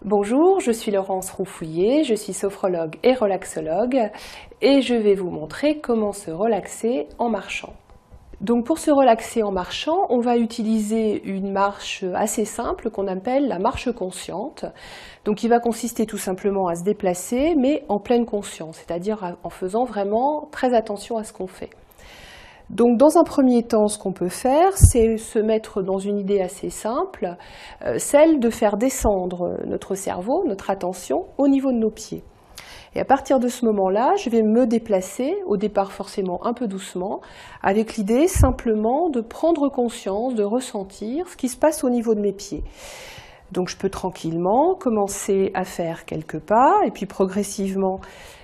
Bonjour, je suis Laurence Roufouillet, je suis sophrologue et relaxologue et je vais vous montrer comment se relaxer en marchant. Donc pour se relaxer en marchant, on va utiliser une marche assez simple qu'on appelle la marche consciente. Donc qui va consister tout simplement à se déplacer mais en pleine conscience, c'est-à-dire en faisant vraiment très attention à ce qu'on fait. Donc dans un premier temps, ce qu'on peut faire, c'est se mettre dans une idée assez simple, celle de faire descendre notre cerveau, notre attention, au niveau de nos pieds. Et à partir de ce moment-là, je vais me déplacer, au départ forcément un peu doucement, avec l'idée simplement de prendre conscience, de ressentir ce qui se passe au niveau de mes pieds. Donc je peux tranquillement commencer à faire quelques pas, et puis progressivement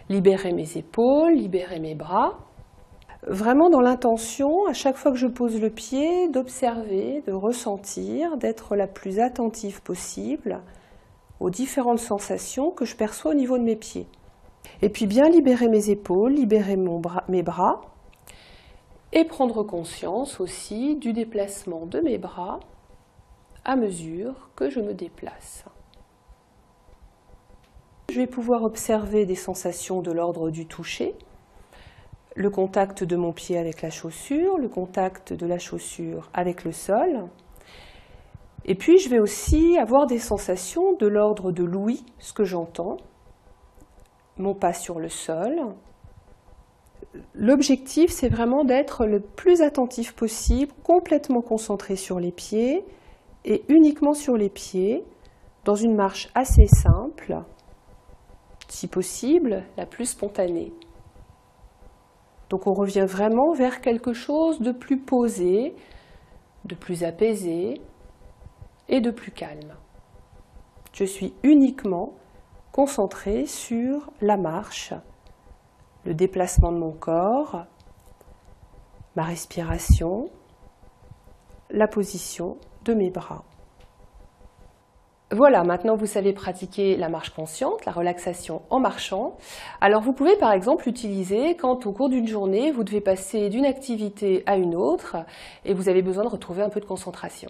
libérer mes épaules, libérer mes bras. Vraiment dans l'intention, à chaque fois que je pose le pied, d'observer, de ressentir, d'être la plus attentive possible aux différentes sensations que je perçois au niveau de mes pieds. Et puis bien libérer mes épaules, libérer mes bras et prendre conscience aussi du déplacement de mes bras à mesure que je me déplace. Je vais pouvoir observer des sensations de l'ordre du toucher, le contact de mon pied avec la chaussure, le contact de la chaussure avec le sol. Et puis je vais aussi avoir des sensations de l'ordre de l'ouïe, ce que j'entends, mon pas sur le sol. L'objectif, c'est vraiment d'être le plus attentif possible, complètement concentré sur les pieds et uniquement sur les pieds, dans une marche assez simple, si possible, la plus spontanée. Donc on revient vraiment vers quelque chose de plus posé, de plus apaisé et de plus calme. Je suis uniquement concentrée sur la marche, le déplacement de mon corps, ma respiration, la position de mes bras. Voilà, maintenant vous savez pratiquer la marche consciente, la relaxation en marchant. Alors vous pouvez par exemple l'utiliser quand au cours d'une journée, vous devez passer d'une activité à une autre et vous avez besoin de retrouver un peu de concentration.